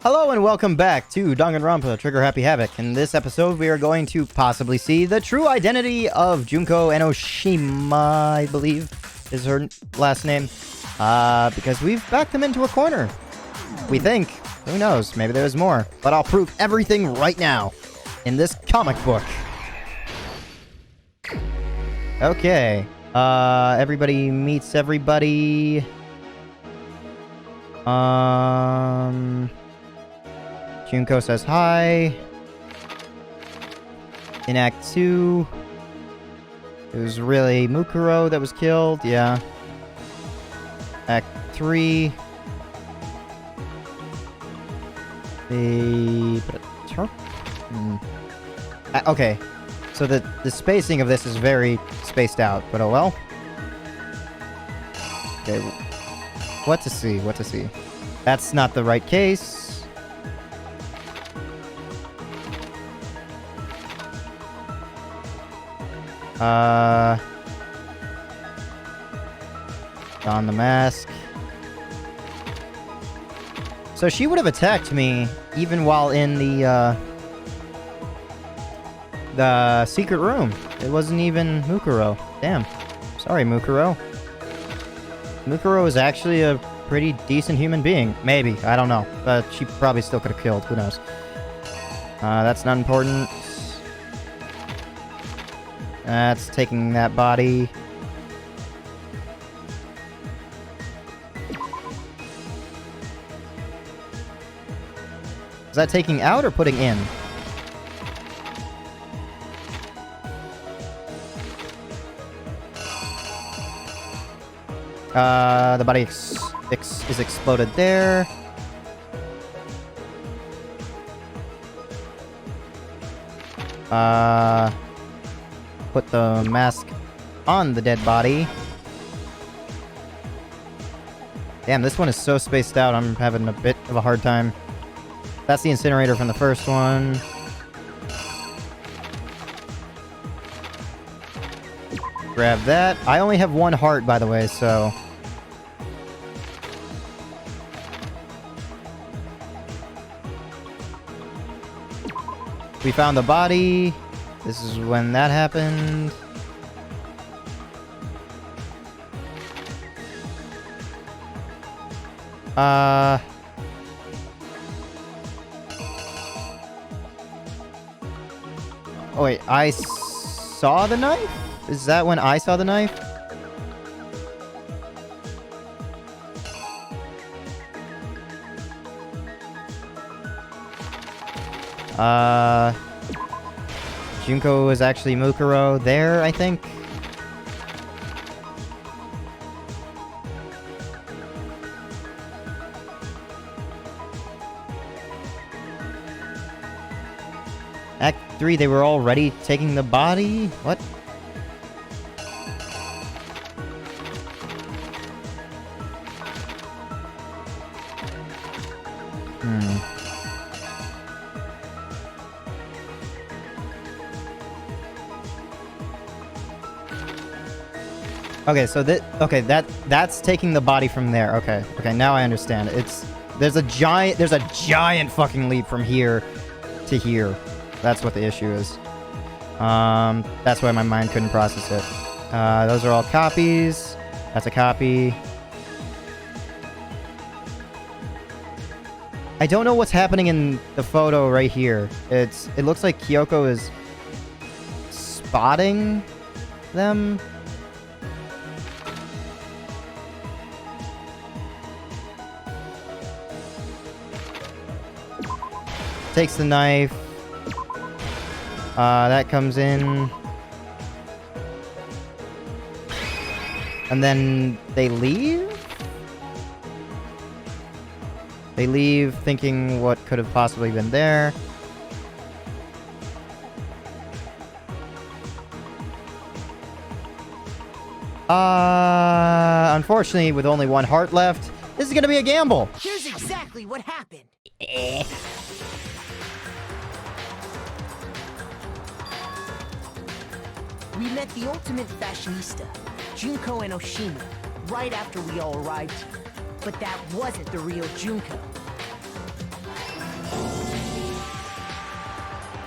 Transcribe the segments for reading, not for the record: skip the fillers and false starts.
Hello and welcome back to Danganronpa Trigger Happy Havoc. In this episode, we are going to possibly see the true identity of Junko Enoshima, I believe is her last name. Because we've backed him into a corner. We think. Who knows? Maybe there's more. But I'll prove everything right now in this comic book. Okay. Everybody meets everybody. Junko says hi. In Act 2, it was really Mukuro that was killed, yeah. Act 3, okay, so the spacing of this is very spaced out, but oh well. Okay, what to see, what to see. That's not the right case. Don the mask. So she would have attacked me even while in the secret room. It wasn't even Mukuro. Damn. Sorry, Mukuro. Mukuro is actually a pretty decent human being. Maybe. I don't know. But she probably still could have killed. Who knows? That's not important. That's taking that body. Is that taking out or putting in? The body is exploded there. Put the mask on the dead body. Damn, this one is so spaced out, I'm having a bit of a hard time. That's the incinerator from the first one. Grab that. I only have one heart, by the way, so... We found the body. This is when that happened. Oh wait, I saw the knife? Is that when I saw the knife? Junko is actually Mukuro there, I think. Act 3, they were already taking the body? What? Okay, so that's taking the body from there. Okay, now I understand. There's a giant fucking leap from here to here. That's what the issue is. That's why my mind couldn't process it. Those are all copies. That's a copy. I don't know what's happening in the photo right here. It looks like Kyoko is spotting them. Takes the knife. That comes in. And then they leave? They leave thinking what could have possibly been there. Unfortunately, with only one heart left, this is gonna be a gamble. Here's exactly what happened. We met the ultimate fashionista, Junko Enoshima, right after we all arrived here. But that wasn't the real Junko.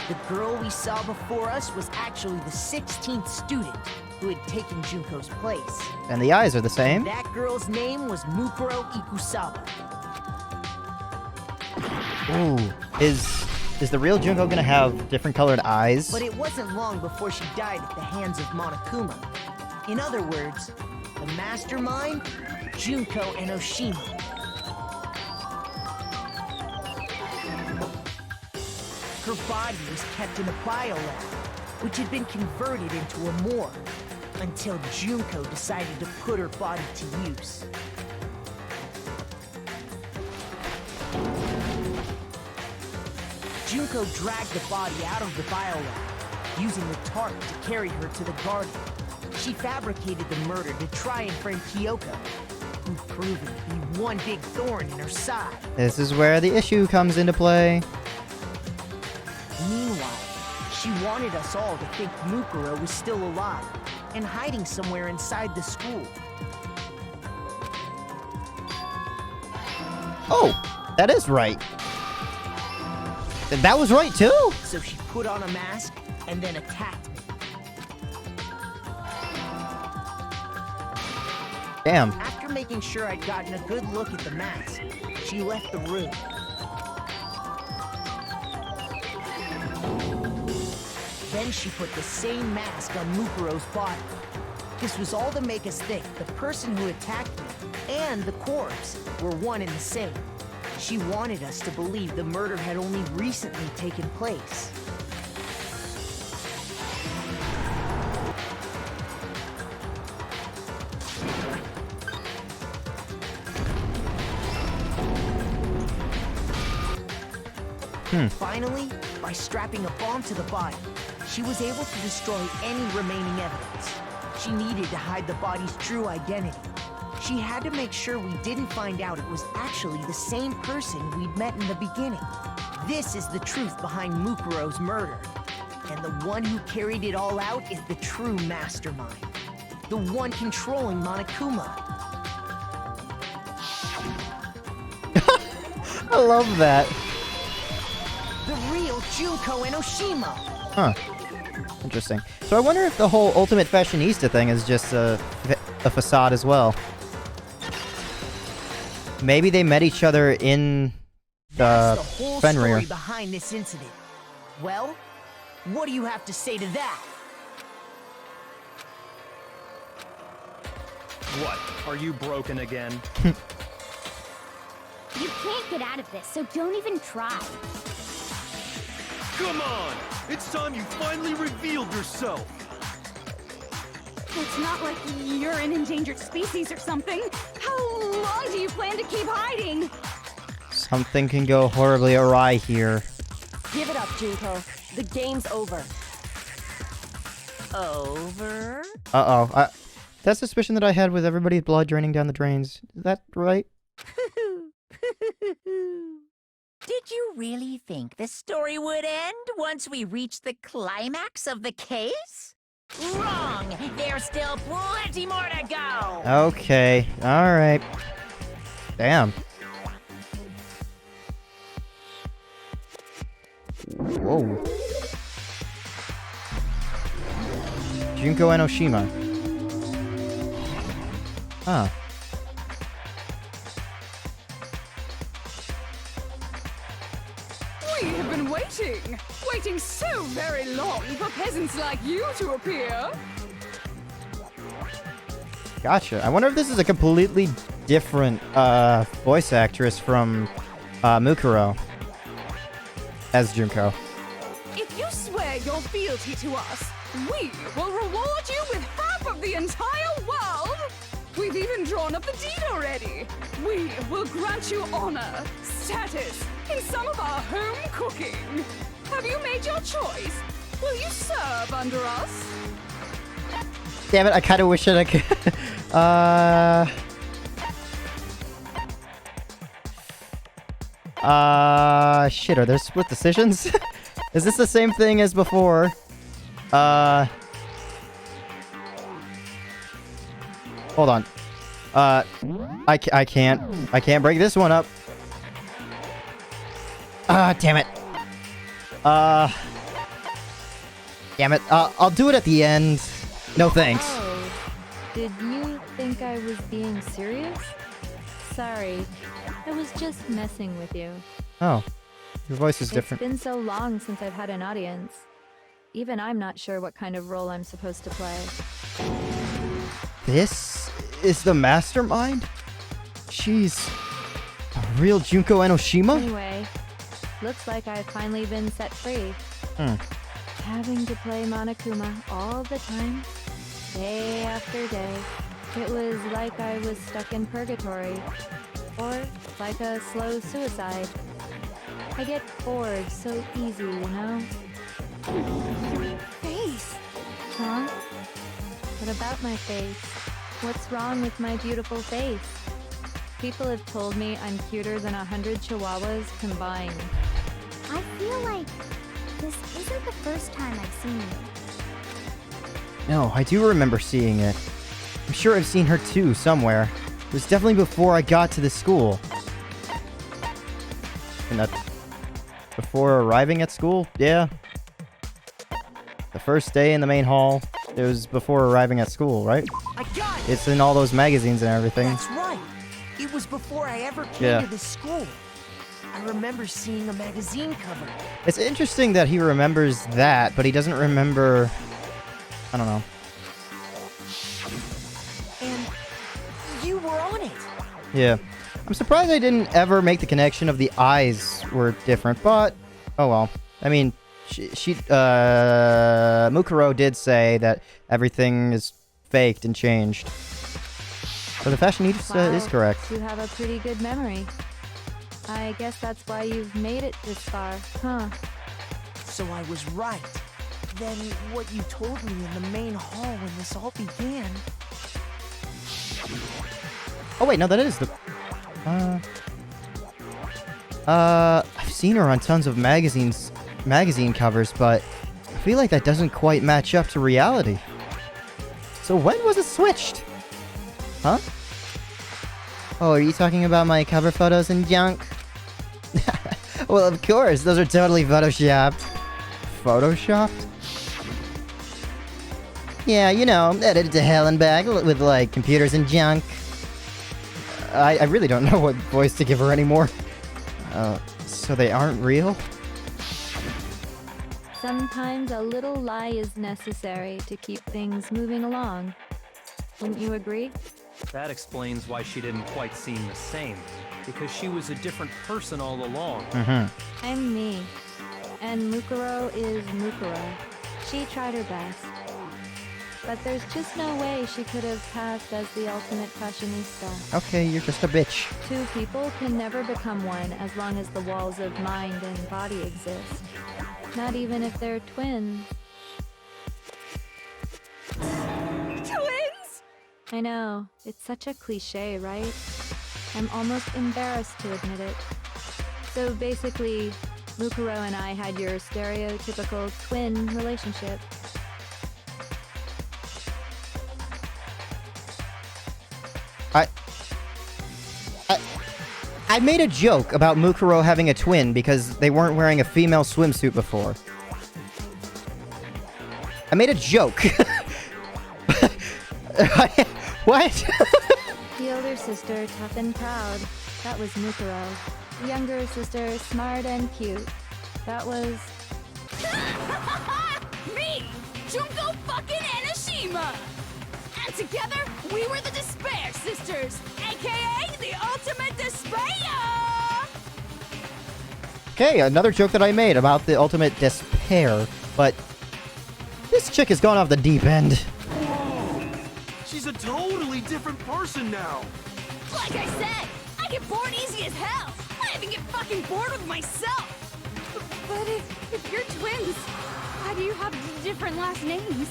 The girl we saw before us was actually the 16th student who had taken Junko's place. And the eyes are the same. That girl's name was Mukuro Ikusaba. Ooh. Is the real Junko gonna have different colored eyes? But it wasn't long before she died at the hands of Monokuma. In other words, the mastermind, Junko Enoshima. Her body was kept in a biolab, which had been converted into a morgue, until Junko decided to put her body to use. Junko dragged the body out of the biolab, using the tarp to carry her to the garden. She fabricated the murder to try and frame Kyoko, who'd proven to be one big thorn in her side. This is where the issue comes into play. Meanwhile, she wanted us all to think Mukuro was still alive and hiding somewhere inside the school. Oh, that is right. That was right too? So she put on a mask and then attacked me. Damn. After making sure I'd gotten a good look at the mask, she left the room. Then she put the same mask on Mukuro's body. This was all to make us think the person who attacked me and the corpse were one and the same. She wanted us to believe the murder had only recently taken place. Finally, by strapping a bomb to the body, she was able to destroy any remaining evidence. She needed to hide the body's true identity. She had to make sure we didn't find out it was actually the same person we'd met in the beginning. This is the truth behind Mukuro's murder. And the one who carried it all out is the true mastermind. The one controlling Monokuma. I love that. The real Junko Enoshima. Huh. Interesting. So I wonder if the whole ultimate fashionista thing is just a facade as well. Maybe they met each other in That's the whole Fenrir. story behind this incident. Well, what do you have to say to that? What? Are you broken again? You can't get out of this, so don't even try. Come on! It's time you finally revealed yourself! It's not like you're an endangered species or something. How long do you plan to keep hiding? Something can go horribly awry here. Give it up, Junko. The game's over. Over? Uh-oh. That suspicion that I had with everybody's blood draining down the drains. Is that right? Did you really think the story would end once we reached the climax of the case? Wrong! There's still plenty more to go! Okay. Alright. Damn. Whoa. Junko Enoshima. Huh. We have been waiting so very long for peasants like you to appear. Gotcha. I wonder if this is a completely different voice actress from Mukuro as Junko. If you swear your fealty to us, we will reward you with half of the entire world. We've even drawn up the deed already. We will grant you honor, status, in some of our home cooking. Have you made your choice? Will you serve under us? Damn it, I kind of wish that I could... Shit, are there split decisions? Is this the same thing as before? Hold on. I can't break this one up. Damn it. Damn it. I'll do it at the end. No thanks. Oh, did you think I was being serious? Sorry, I was just messing with you. Oh. Your voice is different. It's been so long since I've had an audience. Even I'm not sure what kind of role I'm supposed to play. This is the mastermind? She's a real Junko Enoshima? Anyway, looks like I've finally been set free. Hmm. Having to play Monokuma all the time, day after day, it was like I was stuck in purgatory. Or like a slow suicide. I get bored so easy, you know? Face. Huh? What about my face? What's wrong with my beautiful face? People have told me I'm cuter than 100 chihuahuas combined. I feel like this isn't the first time I've seen you. No, I do remember seeing it. I'm sure I've seen her too, somewhere. It was definitely before I got to the school. And that... Before arriving at school? Yeah. The first day in the main hall. It was before arriving at school, right? I got it! It's in all those magazines and everything. That's right. It was before I ever came to this school. I remember seeing a magazine cover. It's interesting that he remembers that, but he doesn't remember... I don't know. And you were on it. Yeah. I'm surprised I didn't ever make the connection of the eyes were different, but... Oh well. I mean, Mukuro did say that everything is faked and changed. So the fashionista is correct. You have a pretty good memory. I guess that's why you've made it this far, huh? So I was right. Then what you told me in the main hall when this all began... Oh wait, no, that is the... I've seen her on tons of magazine covers, but I feel like that doesn't quite match up to reality. So when was it switched? Huh? Oh, are you talking about my cover photos and junk? Well, of course, those are totally photoshopped. Photoshopped? Yeah, you know, edited to hell and back with, like, computers and junk. I really don't know what voice to give her anymore. So they aren't real? Sometimes a little lie is necessary to keep things moving along. Wouldn't you agree? That explains why she didn't quite seem the same. Because she was a different person all along. Mm-hmm. I'm me. And Mukuro is Mukuro. She tried her best. But there's just no way she could have passed as the ultimate fashionista. Okay, you're just a bitch. Two people can never become one as long as the walls of mind and body exist. Not even if they're twins. Twins? I know, it's such a cliche, right? I'm almost embarrassed to admit it. So basically, Mukuro and I had your stereotypical twin relationship. I made a joke about Mukuro having a twin because they weren't wearing a female swimsuit before. I made a joke. What? The older sister, tough and proud. That was Mukuro. The younger sister, smart and cute. That was... Me! Junko fucking Enoshima! And together, we were the Despair Sisters, aka the Ultimate Despair! Okay, another joke that I made about the ultimate despair, but this chick has gone off the deep end. Whoa! She's a totally different person now. Like I said, I get bored easy as hell. I even get fucking bored with myself. But if you're twins, why do you have different last names?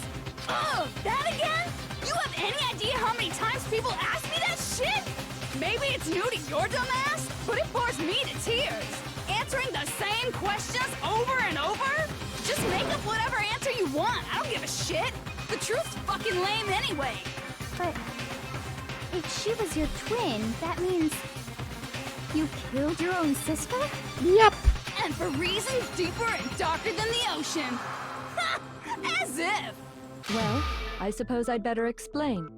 Oh, that again? You have any idea how many times people ask me that shit? Maybe it's new to your dumb ass, but it bores me to tears. Answering the same questions over and over? Just make up whatever answer you want. I don't give a shit. The truth's fucking lame anyway. But if she was your twin, that means you killed your own sister? Yep. And for reasons deeper and darker than the ocean. Ha! As if! Well, I suppose I'd better explain.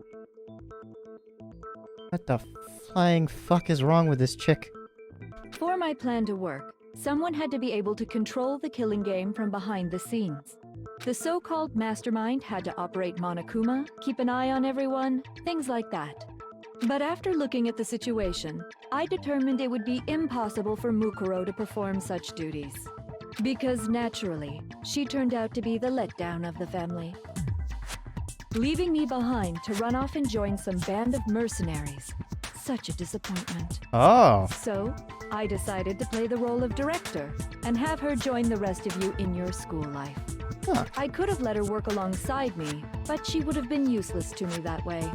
What the flying fuck is wrong with this chick? For my plan to work, someone had to be able to control the killing game from behind the scenes. The so-called mastermind had to operate Monokuma, keep an eye on everyone, things like that. But after looking at the situation, I determined it would be impossible for Mukuro to perform such duties. Because naturally, she turned out to be the letdown of the family, leaving me behind to run off and join some band of mercenaries. Such a disappointment. Oh. So, I decided to play the role of director and have her join the rest of you in your school life. Huh. I could have let her work alongside me, but she would have been useless to me that way.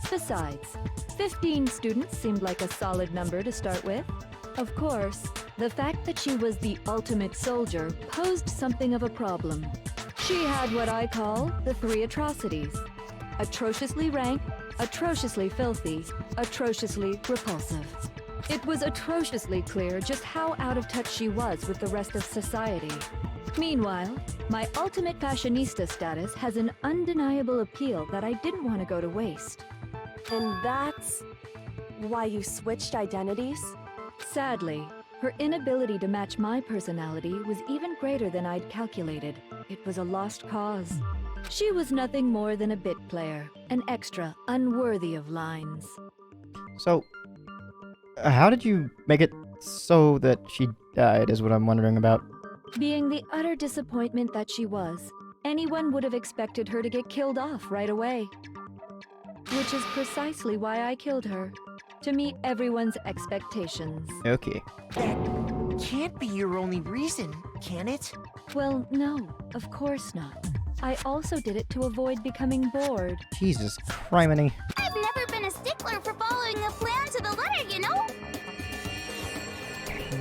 Besides, 15 students seemed like a solid number to start with. Of course, the fact that she was the ultimate soldier posed something of a problem. She had what I call the 3 atrocities. Atrociously rank, atrociously filthy, atrociously repulsive. It was atrociously clear just how out of touch she was with the rest of society. Meanwhile, my ultimate fashionista status has an undeniable appeal that I didn't want to go to waste. And that's why you switched identities? Sadly, her inability to match my personality was even greater than I'd calculated. It was a lost cause. She was nothing more than a bit player, an extra unworthy of lines. So, how did you make it so that she died is what I'm wondering about. Being the utter disappointment that she was, anyone would have expected her to get killed off right away. Which is precisely why I killed her, to meet everyone's expectations. Okay. That can't be your only reason, can it? Well, no, of course not. I also did it to avoid becoming bored. Jesus criminy. I've never been a stickler for following a plan to the letter, you know?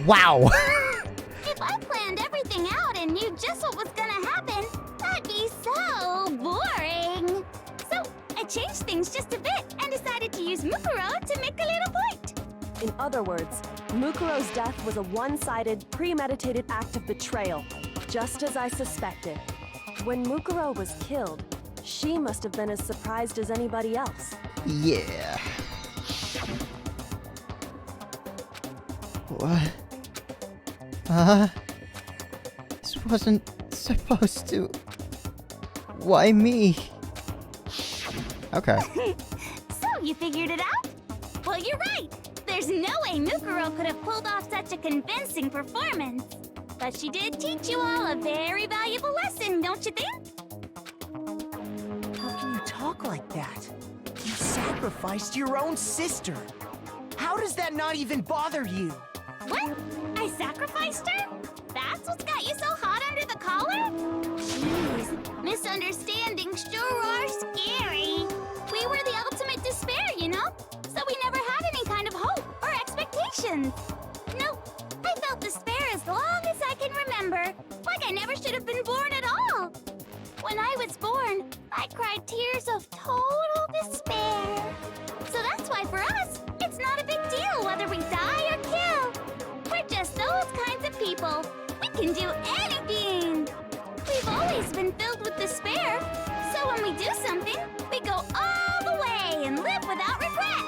Wow! If I planned everything out and knew just what was gonna happen, that'd be so boring. So I changed things just a bit and decided to use Mukuro to make a little point. In other words, Mukuro's death was a one-sided, premeditated act of betrayal, just as I suspected. When Mukuro was killed, she must have been as surprised as anybody else. Yeah. What? This wasn't supposed to. Why me? Okay. So you figured it out? Well, you're right. There's no way Mukuro could have pulled off such a convincing performance. But she did teach you all a very valuable lesson, don't you think? How can you talk like that? You sacrificed your own sister. How does that not even bother you? What? I sacrificed her? That's what's got you so hot under the collar? Jeez, misunderstandings sure are scary. We were the ultimate despair, you know? So we never had any kind of hope or expectations. Nope, I felt despair as long as I can remember. Like I never should have been born at all. When I was born, I cried tears of total despair. So that's why for us, it's not a big deal whether we die or kill. We're just those kinds of people. We can do anything. We've always been filled with despair. So when we do something, we go all the way and live without regret.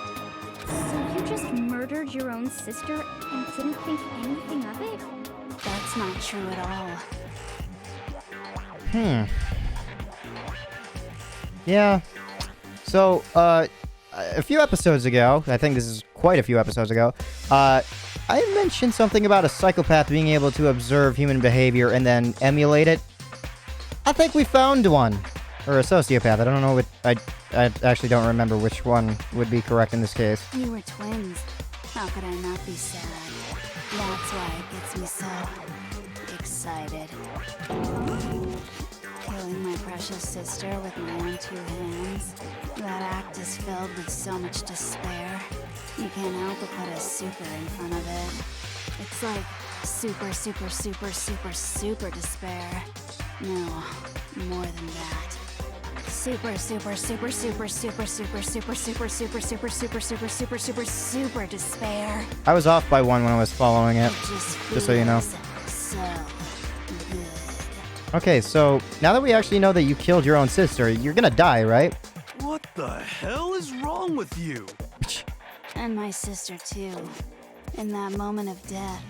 So you just murdered your own sister and didn't think anything of it? That's not true at all. Yeah. So, a few episodes ago, I think this is quite a few episodes ago, I mentioned something about a psychopath being able to observe human behavior and then emulate it. I think we found one. Or a sociopath. I don't know what... I actually don't remember which one would be correct in this case. You were twins. How could I not be sad? That's why it gets me so excited. Killing my precious sister with my own 2 hands. That act is filled with so much despair. You can't help but put a super in front of it. It's like super, super, super, super, super despair. No, more than that. Super, super, super, super, super, super, super, super, super, super, super, super, super, super, super despair. I was off by 1 when I was following it. Just so you know. So good. Okay, so now that we actually know that you killed your own sister, you're gonna die, right? What the hell is wrong with you? And my sister, too. In that moment of death,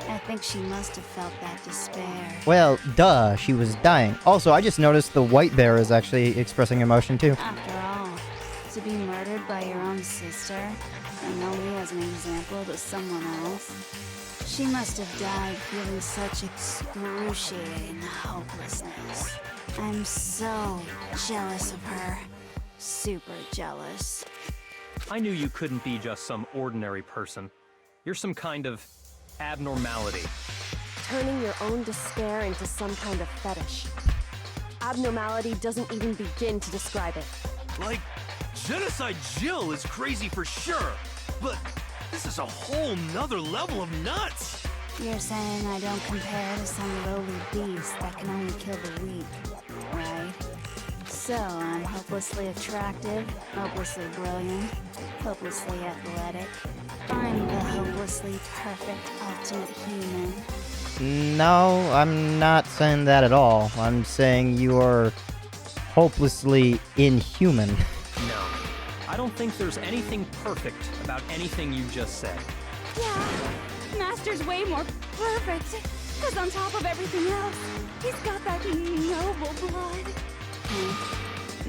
I think she must have felt that despair. Well, duh, she was dying. Also, I just noticed the white bear is actually expressing emotion too. After all, to be murdered by your own sister, and only as an example to someone else, she must have died feeling such excruciating hopelessness. I'm so jealous of her. Super jealous. I knew you couldn't be just some ordinary person. You're some kind of abnormality. Turning your own despair into some kind of fetish. Abnormality doesn't even begin to describe it. Like, Genocide Jill is crazy for sure, but this is a whole nother level of nuts! You're saying I don't compare to some lowly beast that can only kill the weak, right? So I'm hopelessly attractive, hopelessly brilliant, hopelessly athletic. I'm the hopelessly perfect ultimate human. No, I'm not saying that at all. I'm saying you're hopelessly inhuman. No, I don't think there's anything perfect about anything you just said. Yeah, Master's way more perfect. Because on top of everything else, he's got that noble blood.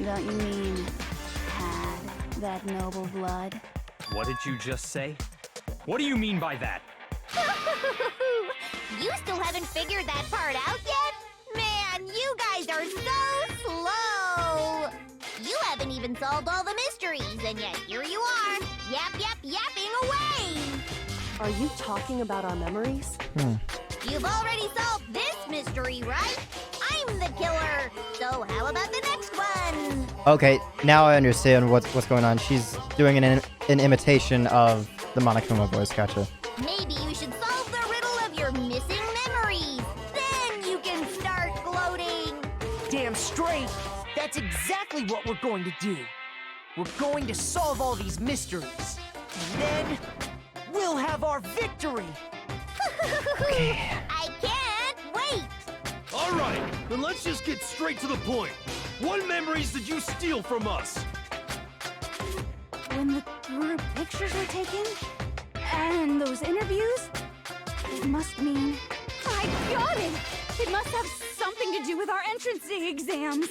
Don't you mean had that noble blood? What did you just say? What do you mean by that? You still haven't figured that part out yet? Man, you guys are so slow! You haven't even solved all the mysteries, and yet here you are, yapping away! Are you talking about our memories? You've already solved this mystery, right? I'm the killer, so how about the next one? Okay, now I understand what's going on. She's doing an imitation of the Monokuma voice. Gotcha. Maybe you should solve the riddle of your missing memories. Then you can start gloating. Damn straight. That's exactly what we're going to do. We're going to solve all these mysteries. And then we'll have our victory. I can't wait. All right, then let's just get straight to the point. What memories did you steal from us? When the group pictures were taken, and those interviews, it must mean... I got it! It must have something to do with our entrancing exams.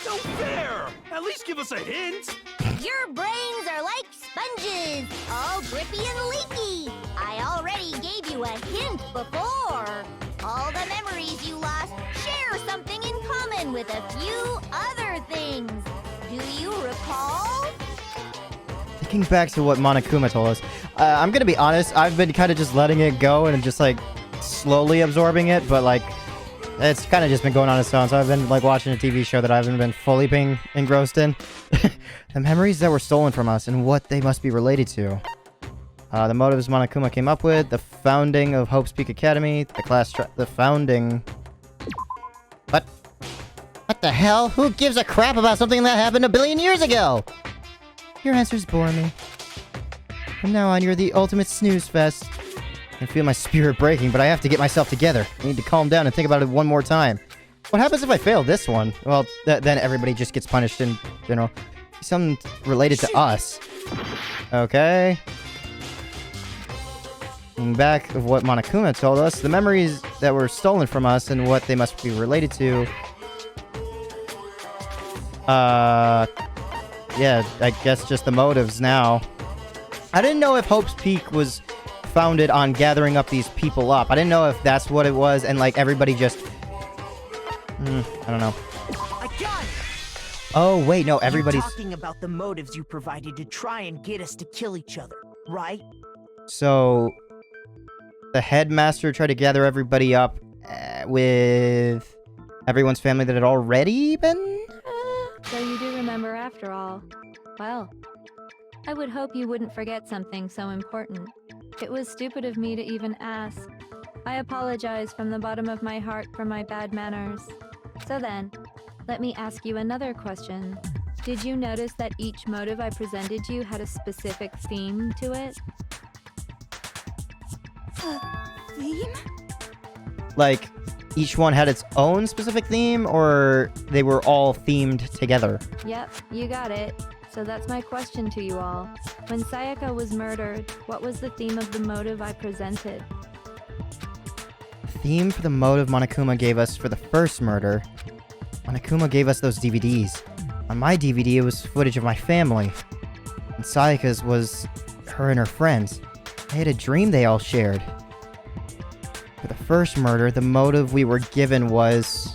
No fair! At least give us a hint! Your brains are like sponges, all grippy and leaky. I already gave you a hint before. All the memories you lost share something in common with a few other things. Do you recall? Thinking back to what Monokuma told us, I'm gonna be honest, I've been kind of just letting it go and just like slowly absorbing it, but like it's kind of just been going on its own, so I've been like watching a TV show that I haven't been fully being engrossed in. The memories that were stolen from us and what they must be related to. The motives Monokuma came up with, the founding of Hope's Peak Academy, the founding... What? What the hell? Who gives a crap about something that happened a billion years ago? Your answers bore me. From now on, you're the ultimate snooze fest. I feel my spirit breaking, but I have to get myself together. I need to calm down and think about it one more time. What happens if I fail this one? Well, then everybody just gets punished in general. Something related to us. Okay. And back of what Monokuma told us, the memories that were stolen from us and what they must be related to. Yeah, I guess just the motives now. I didn't know if Hope's Peak was founded on gathering up these people up. I didn't know if that's what it was, and like everybody just... I don't know. I got it. Oh, wait, no, everybody's... You're talking about the motives you provided to try and get us to kill each other, right? So, the headmaster tried to gather everybody up with everyone's family that had already been... So you do remember after all. Well, I would hope you wouldn't forget something so important. It was stupid of me to even ask. I apologize from the bottom of my heart for my bad manners. So then, let me ask you another question. Did you notice that each motive I presented you had a specific theme to it? Theme? like, each one had its own specific theme, or they were all themed together? Yep, you got it. So that's my question to you all. When Sayaka was murdered, what was the theme of the motive I presented? The theme for the motive Monokuma gave us for the first murder. Monokuma gave us those DVDs. On my DVD, it was footage of my family. And Sayaka's was her and her friends. I had a dream they all shared. For the first murder, the motive we were given was...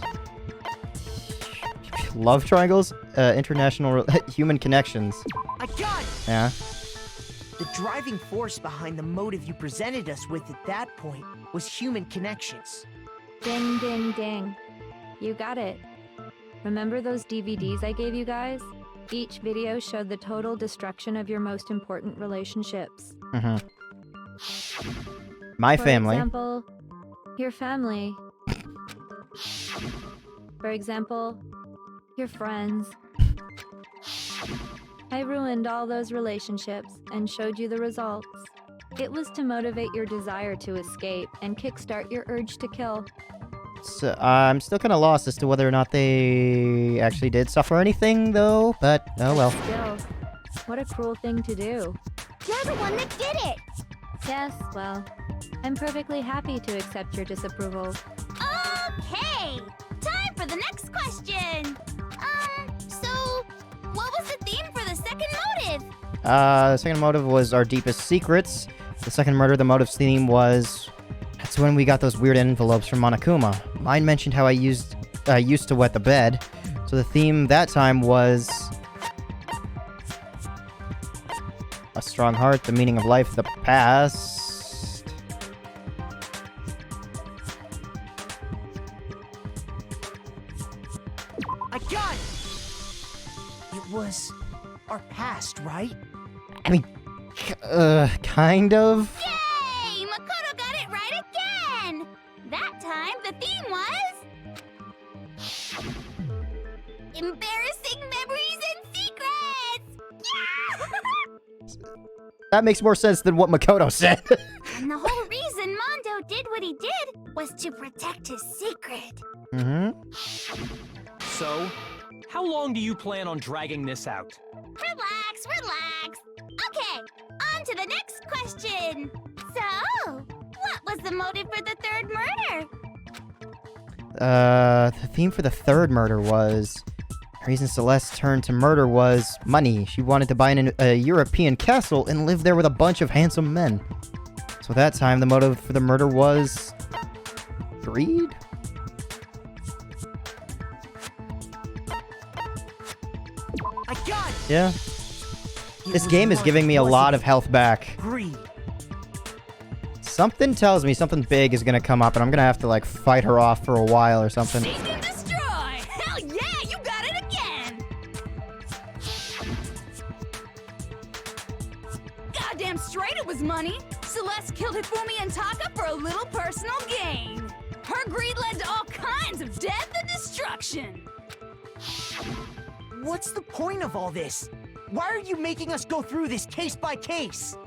love triangles? International human connections. I got it! Yeah? The driving force behind the motive you presented us with at that point was human connections. Ding, ding, ding. You got it. Remember those DVDs I gave you guys? Each video showed the total destruction of your most important relationships. Mm-hmm. My family. For example, your family. For example, your friends. I ruined all those relationships and showed you the results. It was to motivate your desire to escape and kickstart your urge to kill. So, I'm still kind of lost as to whether or not they actually did suffer anything, though, but oh well. Still, what a cruel thing to do. You're the one that did it! Yes, well, I'm perfectly happy to accept your disapproval. Okay! Time for the next question! So, what was the theme for the second motive? The second motive was our deepest secrets. The second murder, the motive's theme was... That's when we got those weird envelopes from Monokuma. Mine mentioned how I used to wet the bed. So the theme that time was... a strong heart, the meaning of life, the past... I got it! It was our past, right? I mean, kind of? Yay! Makoto got it right again! That time, the theme was... embarrassing memories and secrets! Yeah! That makes more sense than what Makoto said. And the whole reason Mondo did what he did was to protect his secret. Mm-hmm. So, how long do you plan on dragging this out? Relax, relax. Okay, on to the next question. So, what was the motive for the third murder? The theme for the third murder was... The reason Celeste turned to murder was money. She wanted to buy a European castle and live there with a bunch of handsome men. So that time, the motive for the murder was... greed? I got it! Yeah. This game is giving me a lot of health back. Greed. Something tells me something big is gonna come up, and I'm gonna have to, like, fight her off for a while or something. Seek and destroy! Hell yeah, you got it again! Goddamn straight it was money! Celeste killed Hifumi and Taka for a little personal gain. Her greed led to all kinds of death and destruction. What's the point of all this? Why are you making us go through this case by case?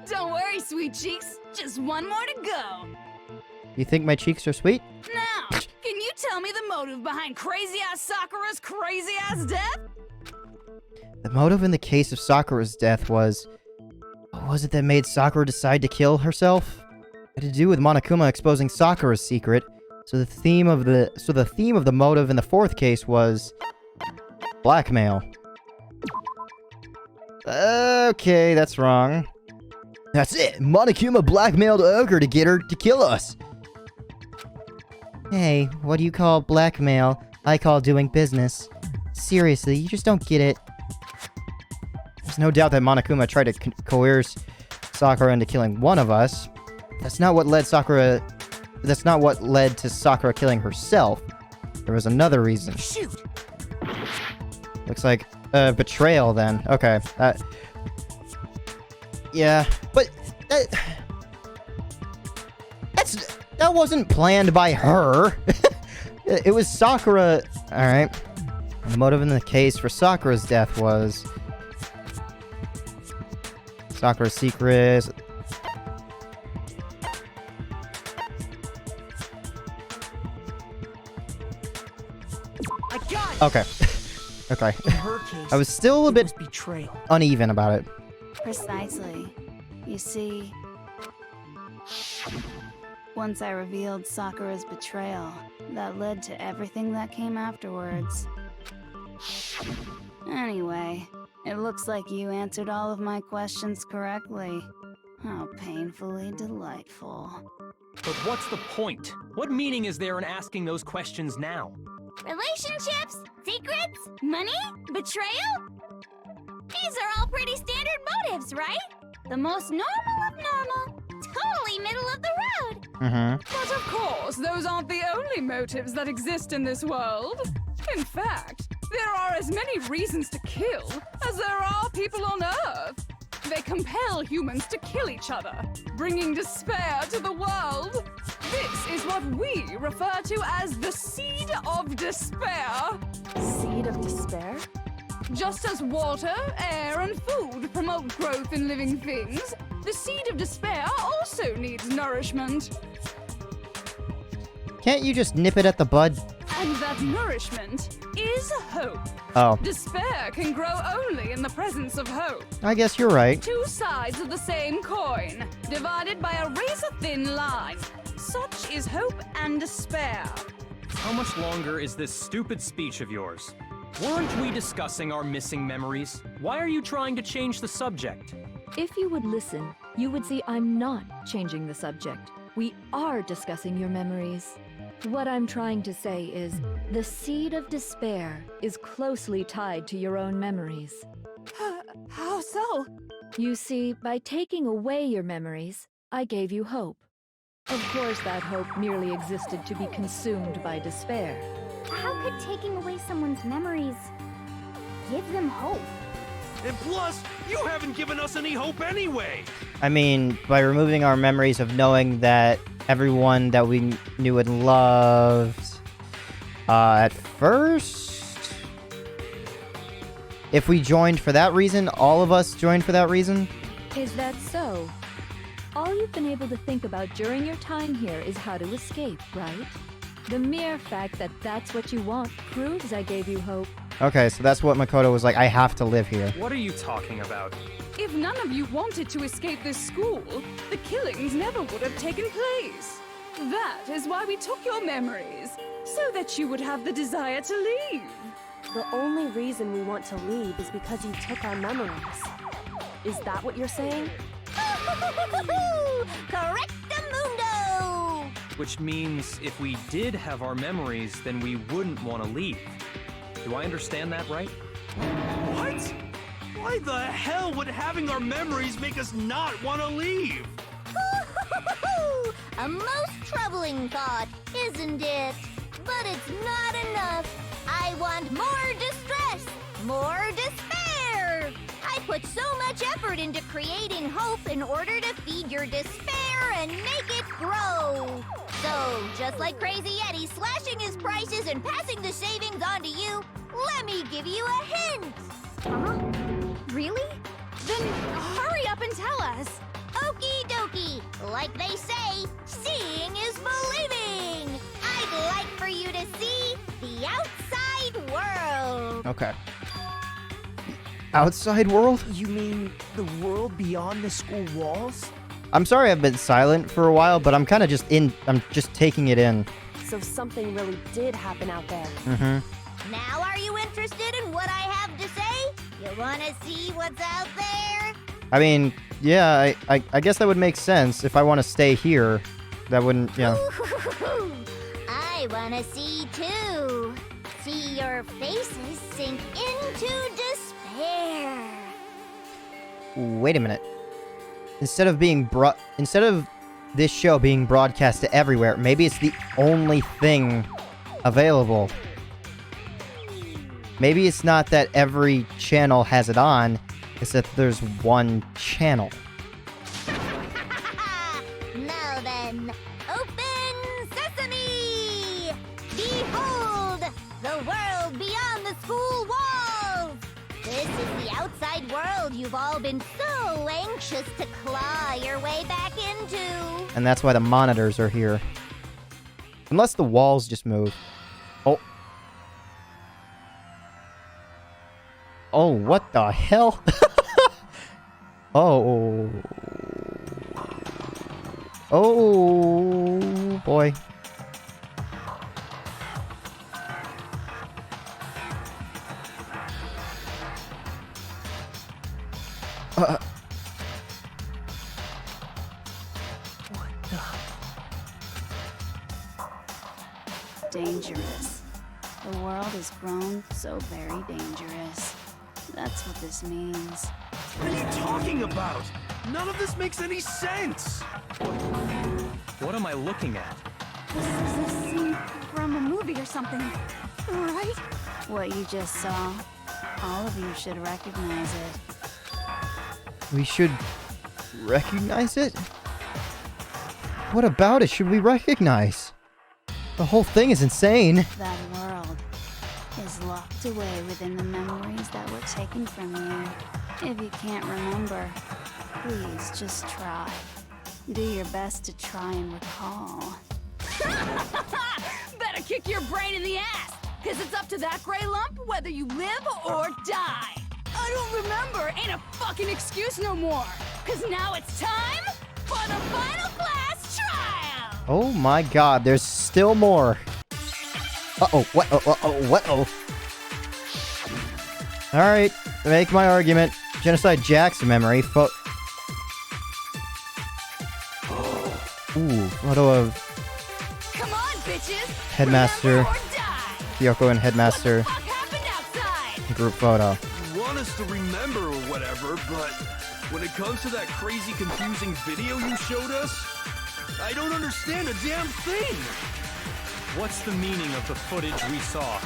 Don't worry, sweet cheeks. Just one more to go. You think my cheeks are sweet? Now, can you tell me the motive behind crazy-ass Sakura's crazy-ass death? The motive in the case of Sakura's death was... What was it that made Sakura decide to kill herself? It had to do with Monokuma exposing Sakura's secret. So the theme of the motive in the fourth case was... blackmail. Okay, that's wrong. That's it! Monokuma blackmailed Ogre to get her to kill us! Hey, what do you call blackmail? I call doing business. Seriously, you just don't get it. There's no doubt that Monokuma tried to coerce Sakura into killing one of us. That's not what led to Sakura killing herself. There was another reason. Shoot! Looks like betrayal then. Okay. Yeah, but that wasn't planned by her. It was Sakura. All right. The motive in the case for Sakura's death was Sakura's secret. I got it! Okay. Okay. In her case, I was still a it bit was betrayal. uneven about it. Precisely. You see, once I revealed Sakura's betrayal, that led to everything that came afterwards. Anyway, it looks like you answered all of my questions correctly. How painfully delightful. But what's the point? What meaning is there in asking those questions now? Relationships? Secrets? Money? Betrayal? These are all pretty standard motives, right? The most normal of normal. Totally middle of the road. But of course, those aren't the only motives that exist in this world. In fact, there are as many reasons to kill as there are people on Earth. They compel humans to kill each other, bringing despair to the world. This is what we refer to as the seed of despair. Seed of despair? Just as water, air, and food promote growth in living things, the seed of despair also needs nourishment. Can't you just nip it at the bud? And that nourishment is hope. Oh, Despair can grow only in the presence of hope. I guess you're right. Two sides of the same coin, divided by a razor-thin line. Such is hope and despair. How much longer is this stupid speech of yours? Weren't we discussing our missing memories? Why are you trying to change the subject? If you would listen, you would see I'm not changing the subject. We are discussing your memories. What I'm trying to say is, the seed of despair is closely tied to your own memories. How so? You see, by taking away your memories, I gave you hope. Of course, that hope merely existed to be consumed by despair. How could taking away someone's memories give them hope? And plus, you haven't given us any hope anyway. I mean, by removing our memories of knowing that everyone that we knew and loved, at first, if we joined for that reason, all of us joined for that reason. Is that so? All you've been able to think about during your time here is how to escape, right? The mere fact that that's what you want proves I gave you hope. Okay, so that's what Makoto was like, I have to live here. What are you talking about? If none of you wanted to escape this school, the killings never would have taken place. That is why we took your memories, so that you would have the desire to leave. The only reason we want to leave is because you took our memories. Is that what you're saying? Correctamundo! Which means if we did have our memories, then we wouldn't want to leave. Do I understand that right? What? Why the hell would having our memories make us not want to leave? A most troubling thought, isn't it? But it's not enough. I want more distress, more despair. I put so much effort into creating hope in order to feed your despair and make it grow. So, just like Crazy Eddie slashing his prices and passing the savings on to you, let me give you a hint. Huh? Really? Then hurry up and tell us. Okie dokie. Like they say, seeing is believing. I'd like for you to see the outside world. Okay. Outside world? You mean the world beyond the school walls? I'm sorry I've been silent for a while, but I'm kind of I'm just taking it in. So something really did happen out there. Now are you interested in what I have to say? You want to see what's out there? I mean, yeah, I guess that would make sense. If I want to stay here, that wouldn't, yeah. I want to see too. See your faces sink into despair. Wait a minute. Instead of this show being broadcast to everywhere, maybe it's the only thing available. Maybe it's not that every channel has it on, it's that there's one channel. Now then, open sesame! Behold, the world beyond the school walls! This is the outside world you've all been so anxious to claw your way back into. And that's why the monitors are here. Unless the walls just move. Oh. Oh, what the hell? Oh. Oh, boy. Dangerous. The world has grown so very dangerous. That's what this means. What are you talking about? None of this makes any sense! What am I looking at? This is a scene from a movie or something, right? What you just saw, all of you should recognize it. We should recognize it? What about it should we recognize? The whole thing is insane. That world is locked away within the memories that were taken from you. If you can't remember, please just try. Do your best to try and recall. Better kick your brain in the ass, because it's up to that gray lump whether you live or die. I don't remember ain't a fucking excuse no more, because now it's time for the final class trial. Oh my god, there's still more. Uh-oh, what? What? Alright, make my argument. Genocide Jack's memory. Ooh, photo of Come on, bitches. Headmaster, Remember or die. Kyoko and Headmaster What happened outside? group photo. You want us to remember or whatever, but when it comes to that crazy confusing video you showed us, I don't understand a damn thing! What's the meaning of the footage we saw?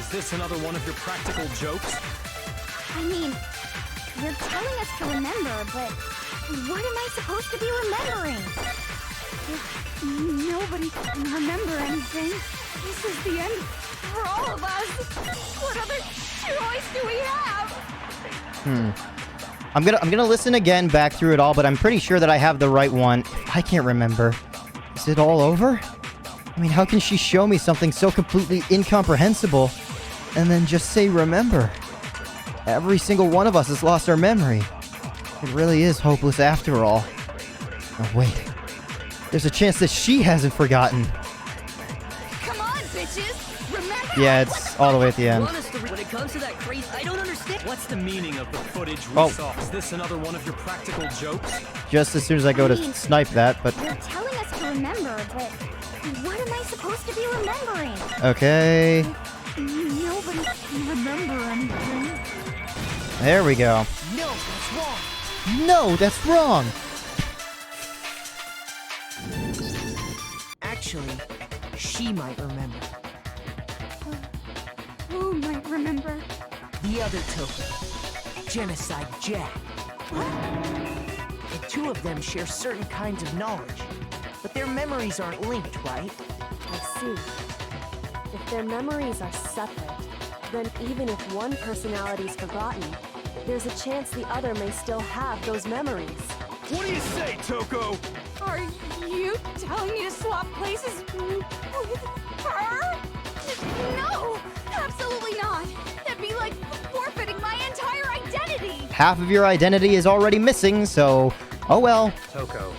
Is this another one of your practical jokes? I mean, you're telling us to remember, but what am I supposed to be remembering? If nobody can remember anything, this is the end for all of us. What other choice do we have? I'm gonna listen again back through it all, but I'm pretty sure that I have the right one. I can't remember. Is it all over? I mean, how can she show me something so completely incomprehensible and then just say remember? Every single one of us has lost our memory. It really is hopeless after all. Oh, wait. There's a chance that she hasn't forgotten. Come on, bitches! Remember? Yeah, it's all the way at the end. When it comes to that crazy, I don't understand. What's the meaning of the footage we Oh. saw? Is this another one of your practical jokes? Just as soon as I go to snipe that, but You're telling us to remember, but what am I supposed to be remembering? okay. Nobody can remember anything. There we go. No, that's wrong. No, that's wrong. Actually, she might remember. Who might remember? The other token, Genocide Jack. The two of them share certain kinds of knowledge, but their memories aren't linked, right? I see. If their memories are separate, then even if one personality's forgotten, there's a chance the other may still have those memories. What do you say, Toko? Are you telling me to swap places with her? No! Absolutely not! That'd be like forfeiting my entire identity! Half of your identity is already missing, so oh well. Toko,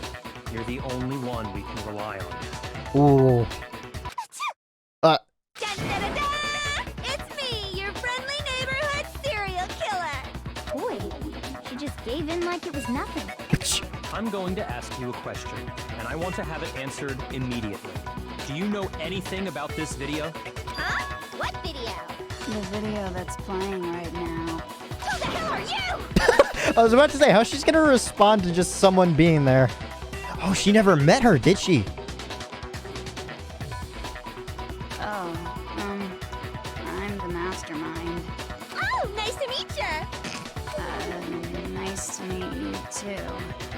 you're the only one we can rely on. Ooh. Da-da-da-da! It's me, your friendly neighborhood serial killer! Boy, she just gave in like it was nothing. I'm going to ask you a question, and I want to have it answered immediately. Do you know anything about this video? Huh? What video? The video that's playing right now. Who the hell are you? I was about to say, how she's gonna respond to just someone being there? Oh, she never met her, did she? Oh, I'm the mastermind. Oh, nice to meet ya! Nice to meet you too.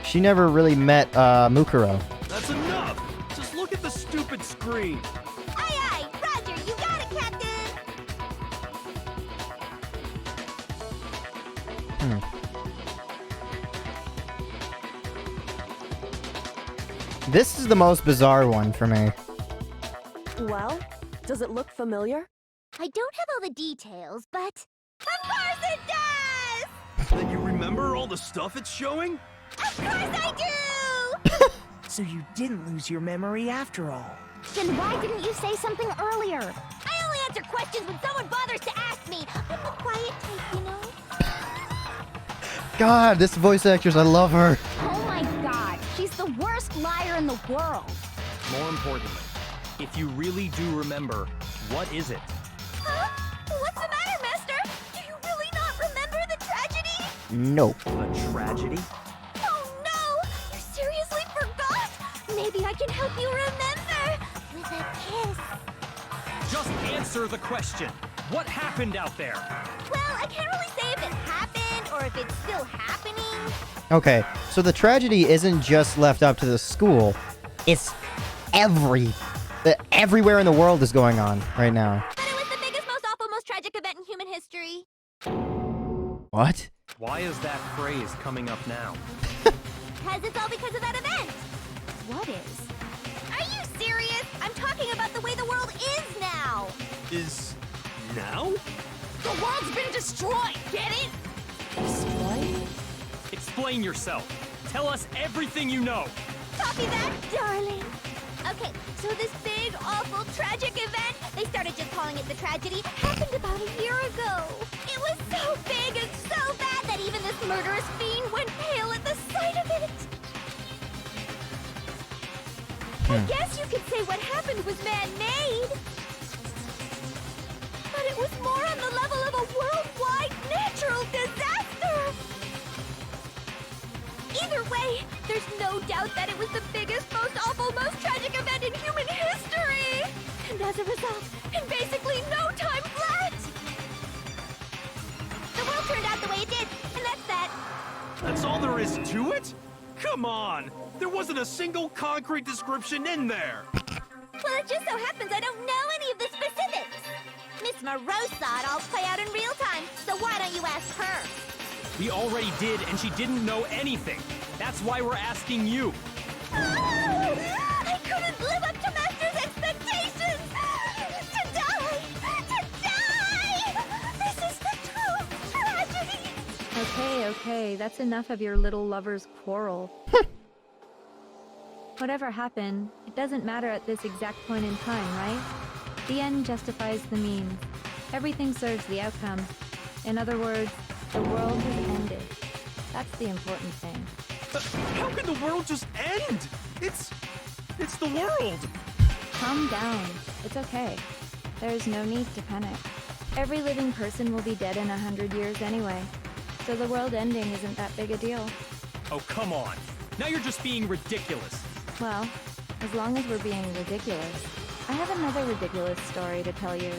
She never really met Mukuro. That's enough! Just look at the stupid screen! Aye, aye, Roger, you got it, Captain! This is the most bizarre one for me. Well, does it look familiar? I don't have all the details, but Of course it does! Then you remember all the stuff it's showing? Of course I do! So you didn't lose your memory after all. Then why didn't you say something earlier? I only answer questions when someone bothers to ask me. I'm a quiet type, you know? God, this voice actress, I love her. Oh my god, she's the worst liar in the world. More importantly, if you really do remember, what is it? Huh? What's the matter, Master? Do you really not remember the tragedy? No. A tragedy? Oh no! You seriously forgot? Maybe I can help you remember with a kiss. Just answer the question. What happened out there? Well, I can't really say if it happened or if it's still happening. Okay, so the tragedy isn't just left up to the school. It's everywhere in the world is going on right now. But it was the biggest, most awful, most tragic event in human history. What? Why is that phrase coming up now? Because it's all because of that event. What is? Are you serious? I'm talking about the way the world is now. Is now? The world's been destroyed, get it? Explain yourself. Tell us everything you know. Copy that, darling. Okay, so this big, awful, tragic event, they started just calling it the tragedy, happened about a year ago. It was so big and so bad that even this murderous fiend went pale at the sight of it. I guess you could say what happened was man-made. But it was more on the level of a worldwide natural disaster. Either way, there's no doubt that it was the biggest, most awful, most tragic event in human history! And as a result, in basically no time flat! The world turned out the way it did, and that's that. That's all there is to it? Come on! There wasn't a single concrete description in there! Well, it just so happens I don't know any of the specifics. Miss Moreau saw it all play out in real time, so why don't you ask her? We already did, and she didn't know anything. That's why we're asking you. I couldn't live up to Master's expectations! To die! To die! This is the true tragedy! Okay, that's enough of your little lover's quarrel. Whatever happened, it doesn't matter at this exact point in time, right? The end justifies the means. Everything serves the outcome. In other words, the world has ended. That's the important thing. How can the world just end? It's the world! Calm down. It's okay. There's no need to panic. Every living person will be dead in 100 years anyway. So the world ending isn't that big a deal. Oh, come on. Now you're just being ridiculous. Well, as long as we're being ridiculous. I have another ridiculous story to tell you.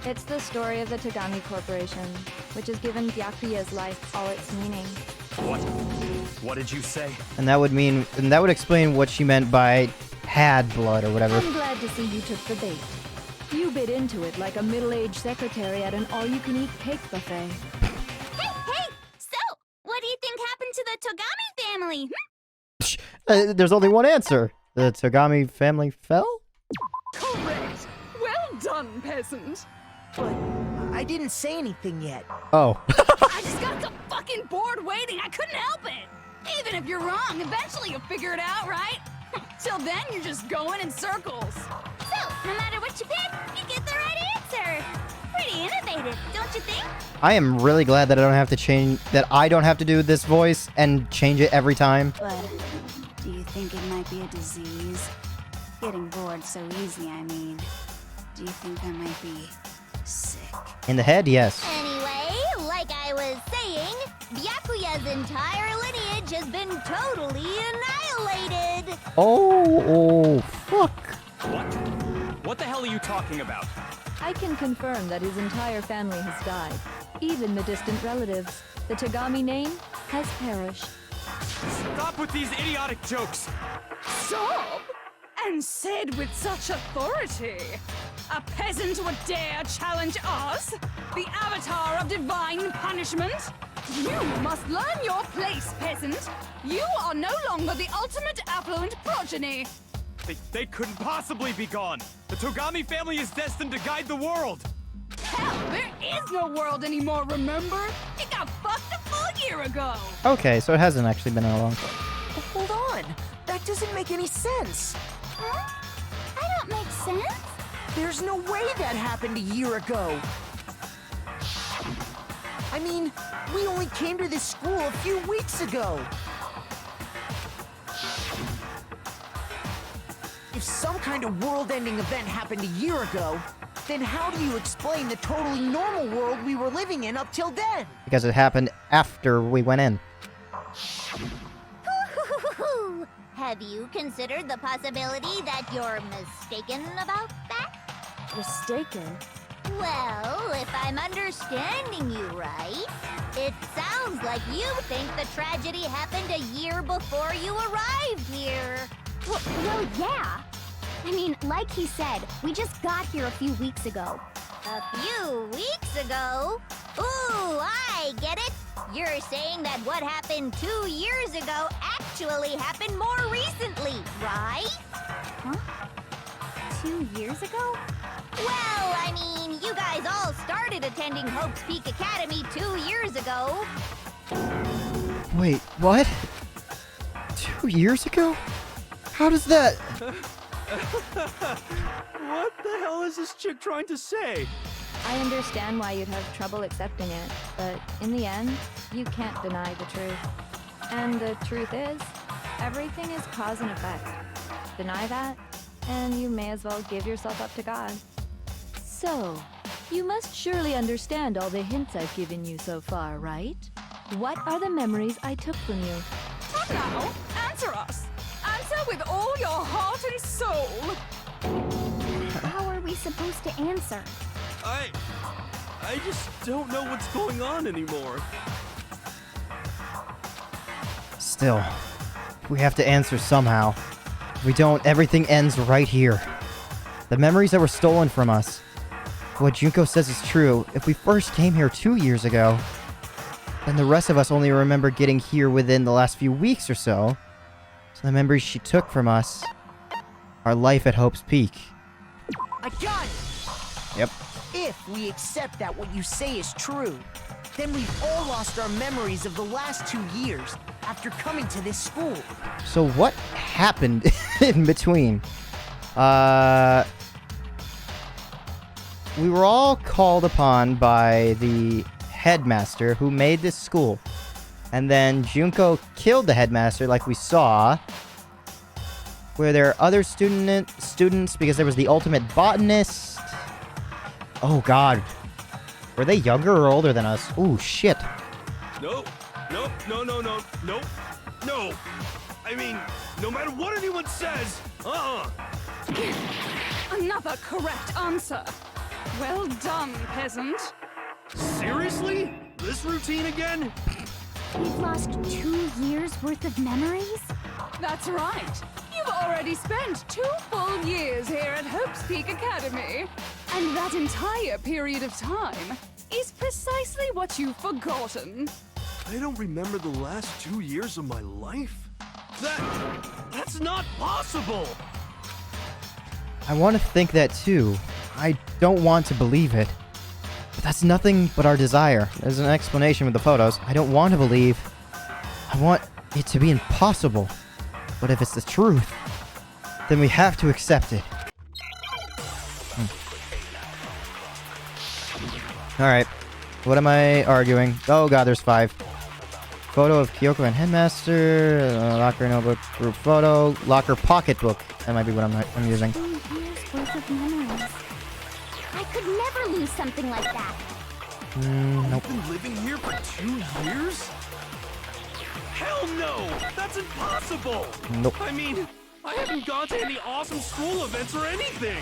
It's the story of the Togami Corporation, which has given Byakuya's life all its meaning. What? What did you say? And that would explain what she meant by had blood or whatever. I'm glad to see you took the bait. You bit into it like a middle-aged secretary at an all-you-can-eat cake buffet. Hey! So, what do you think happened to the Togami family? There's only one answer. The Togami family fell? Correct. Well done, peasant. But I didn't say anything yet. Oh. I just got so fucking bored waiting, I couldn't help it. Even if you're wrong, eventually you'll figure it out, right? Till then, you're just going in circles. So, no matter what you pick, you get the right answer. Pretty innovative, don't you think? I am really glad that I don't have to do this voice and change it every time. But do you think it might be a disease? Getting bored so easy, I mean. Do you think I might be sick? In the head, yes. Anyway, like I was saying, Byakuya's entire lineage has been totally annihilated. Oh, fuck. What? What the hell are you talking about? I can confirm that his entire family has died. Even the distant relatives. The Togami name has perished. Stop with these idiotic jokes! Stop! And said with such authority. A peasant would dare challenge us? The avatar of divine punishment? You must learn your place, peasant. You are no longer the ultimate affluent progeny. They couldn't possibly be gone! The Togami family is destined to guide the world! Hell, there is no world anymore, remember? It got fucked a full year ago. Okay, so it hasn't actually been that long. Hold on. That doesn't make any sense. Huh? I don't make sense. There's no way that happened a year ago. I mean, we only came to this school a few weeks ago. If some kind of world-ending event happened a year ago, then how do you explain the totally normal world we were living in up till then? Because it happened after we went in. Have you considered the possibility that you're mistaken about that? Mistaken? Well, if I'm understanding you right, it sounds like you think the tragedy happened a year before you arrived here. Well, yeah. I mean, like he said, we just got here a few weeks ago. A few weeks ago? Ooh, I get it. You're saying that what happened 2 years ago actually happened more recently, right? Huh? 2 years ago? Well, I mean, you guys all started attending Hope's Peak Academy 2 years ago. Wait, what? 2 years ago? How does that... What the hell is this chick trying to say? I understand why you'd have trouble accepting it, but in the end, you can't deny the truth. And the truth is, everything is cause and effect. Deny that, and you may as well give yourself up to God. So, you must surely understand all the hints I've given you so far, right? What are the memories I took from you? Now, answer us. Answer with all your heart and soul. How are we supposed to answer? I just don't know what's going on anymore. Still, we have to answer somehow. If we don't, everything ends right here. The memories that were stolen from us. What Junko says is true. If we first came here 2 years ago, then the rest of us only remember getting here within the last few weeks or so. So the memories she took from us are life at Hope's Peak. I got it! Yep. If we accept that what you say is true, then we've all lost our memories of the last 2 years after coming to this school. So what happened in between? We were all called upon by the headmaster who made this school. And then Junko killed the headmaster like we saw. Were there other students because there was the ultimate botanist? Oh god. Were they younger or older than us? Ooh, shit. Nope. Nope. No. No. I mean, no matter what anyone says, Another correct answer. Well done, peasant. Seriously? This routine again? We've lost 2 years worth of memories? That's right. You've already spent 2 full years here at Hope's Peak Academy. And that entire period of time is precisely what you've forgotten. I don't remember the last 2 years of my life? That's not possible! I want to think that too. I don't want to believe it. But that's nothing but our desire. There's an explanation with the photos. I don't want to believe. I want it to be impossible. But if it's the truth, then we have to accept it. Alright. What am I arguing? Oh god, there's 5. Photo of Kyoko and Headmaster. Locker notebook. Group photo. Locker pocketbook. That might be what I'm using. 2 years worth of memories. I could never lose something like that. Nope. I've been living here for 2 years? Hell no! That's impossible! Nope. I mean, I haven't gone to any awesome school events or anything!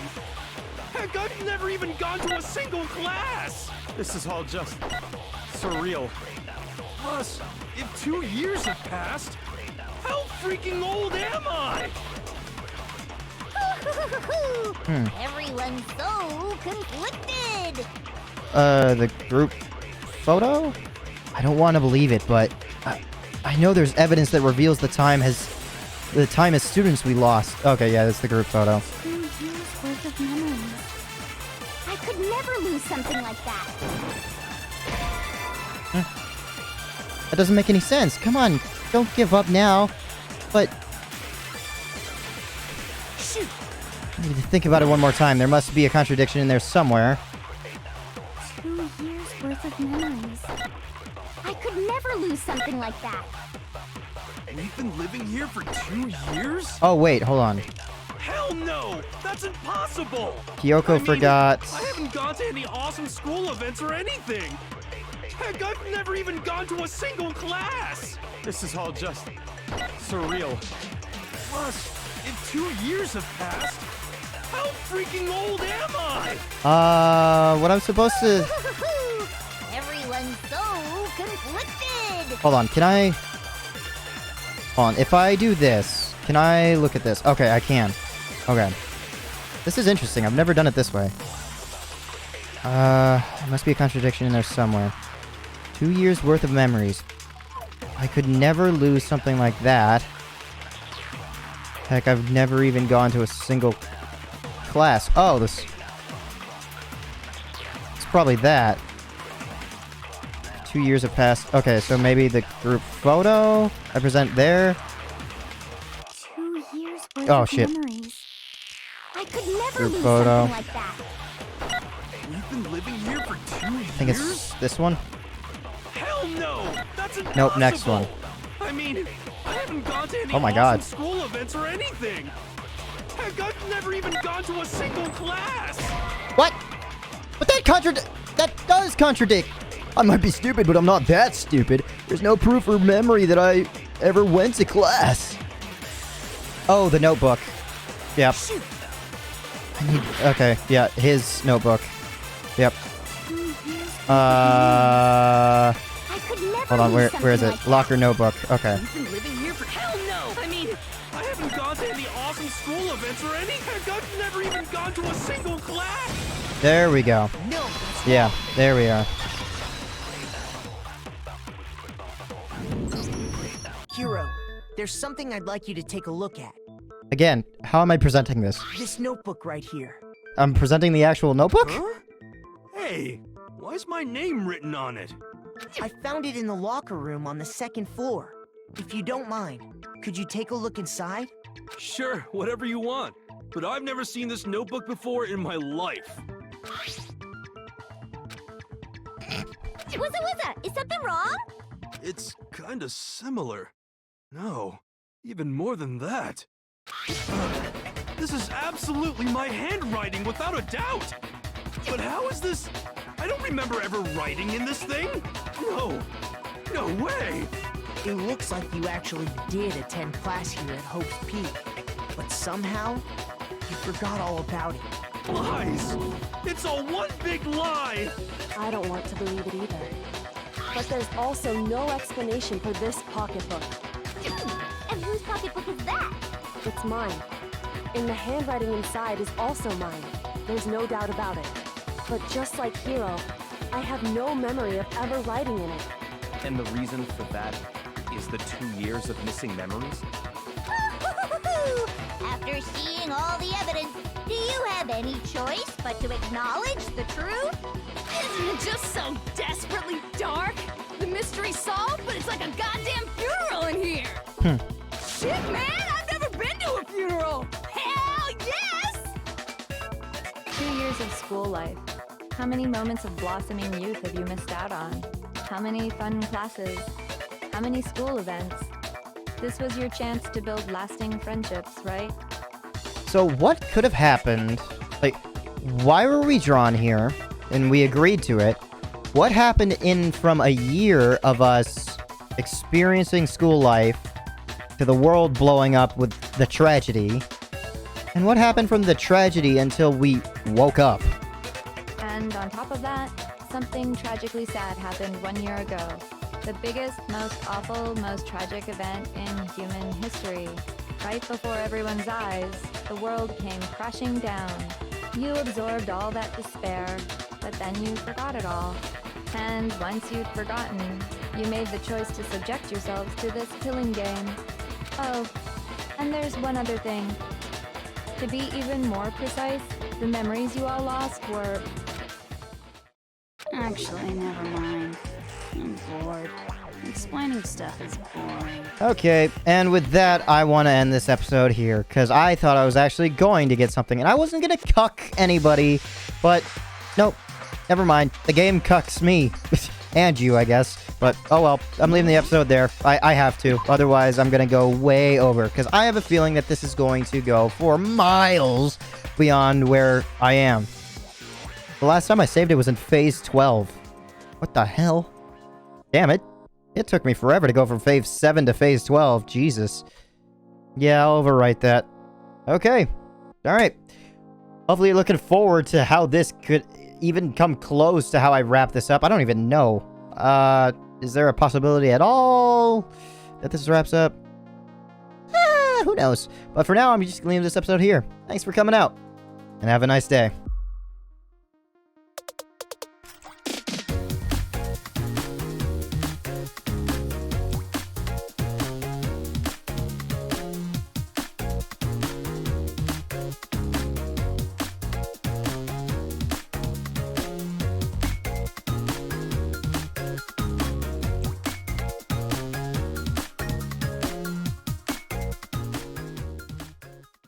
Heck, I've never even gone to a single class! This is all just surreal. Plus, if 2 years have passed, how freaking old am I? Everyone's so conflicted. The group photo? I don't want to believe it, but I know there's evidence that reveals the time as students we lost. Okay, yeah, that's the group photo. 2 years worth of memories. I could never lose something like that. That doesn't make any sense. Come on, don't give up now. But Shoot! I need to think about it one more time. There must be a contradiction in there somewhere. 2 years worth of memories. I could never lose something like that. We've been living here for 2 years? Oh, wait, hold on. Hell no! That's impossible! Kyoko forgot. I haven't gone to any awesome school events or anything! Heck, I've never even gone to a single class! This is all just surreal. Plus, if 2 years have passed, how freaking old am I? What I'm supposed to... Everyone's so conflicted. Hold on, can I... Hold on, if I do this, can I look at this? Okay, I can. Okay. This is interesting, I've never done it this way. There must be a contradiction in there somewhere. 2 years worth of memories. I could never lose something like that. Heck, I've never even gone to a single class. Oh, this... It's probably that. 2 years have passed. Okay, so maybe the group photo I present there. 2 years worth Oh, of shit. memories. I could never Group lose photo. something like that. We've been living here for 2 years? I think it's this one. Hell no! That's impossible! Nope, next one. I mean, I haven't gone to any Oh my awesome God. school events or anything! Heck, I've never even gone to a single class! What? But that does contradict! I might be stupid, but I'm not that stupid. There's no proof or memory that I ever went to class. Oh, the notebook. Yep. I need... Okay, yeah, his notebook. Yep. I could never Hold on, lose where is something it? like Locker notebook. Okay. We've been living here for... Hell no! I mean, I haven't gone to any awesome school events or any... Heck, I've never even gone to a single class! There we go. No, that's Yeah, there we are. Hero, there's something I'd like you to take a look at. Again, how am I presenting this? This notebook right here. I'm presenting the actual notebook? Huh? Hey, why's my name written on it? I found it in the locker room on the 2nd floor. If you don't mind, could you take a look inside? Sure, whatever you want. But I've never seen this notebook before in my life. What's is something wrong? It's kinda similar. No, even more than that. This is absolutely my handwriting, without a doubt! But how is this? I don't remember ever writing in this thing! No! No way! It looks like you actually did attend class here at Hope's Peak. But somehow, you forgot all about it. Lies! It's all one big lie! I don't want to believe it either. But there's also no explanation for this pocketbook. And whose pocketbook is that? It's mine. And the handwriting inside is also mine. There's no doubt about it. But just like Hiro, I have no memory of ever writing in it. And the reason for that is the 2 years of missing memories? After seeing all the evidence, do you have any choice but to acknowledge the truth? Isn't it just so desperately dark? The mystery's solved, but it's like a goddamn funeral in here! Shit, man! I've never been to a funeral! Hell yes! 2 years of school life. How many moments of blossoming youth have you missed out on? How many fun classes? How many school events? This was your chance to build lasting friendships, right? So what could have happened? Like, why were we drawn here? And we agreed to it. What happened in from a year of us experiencing school life to the world blowing up with the tragedy? And what happened from the tragedy until we woke up? And on top of that, something tragically sad happened 1 year ago. The biggest, most awful, most tragic event in human history. Right before everyone's eyes, the world came crashing down. You absorbed all that despair, but then you forgot it all. And once you'd forgotten, you made the choice to subject yourselves to this killing game. Oh, and there's one other thing. To be even more precise, the memories you all lost were Actually, never mind. I'm bored. Explaining stuff is boring. Okay, and with that, I want to end this episode here, because I thought I was actually going to get something, and I wasn't going to cuck anybody, but nope, never mind. The game cucks me. And you, I guess. But, oh well, I'm leaving the episode there. I have to. Otherwise, I'm going to go way over, because I have a feeling that this is going to go for miles beyond where I am. The last time I saved it was in Phase 12. What the hell? Damn it. It took me forever to go from Phase 7 to Phase 12. Jesus. Yeah, I'll overwrite that. Okay. Alright. Hopefully you're looking forward to how this could even come close to how I wrap this up. I don't even know. Is there a possibility at all that this wraps up? Who knows? But for now, I'm just going to leave this episode here. Thanks for coming out. And have a nice day.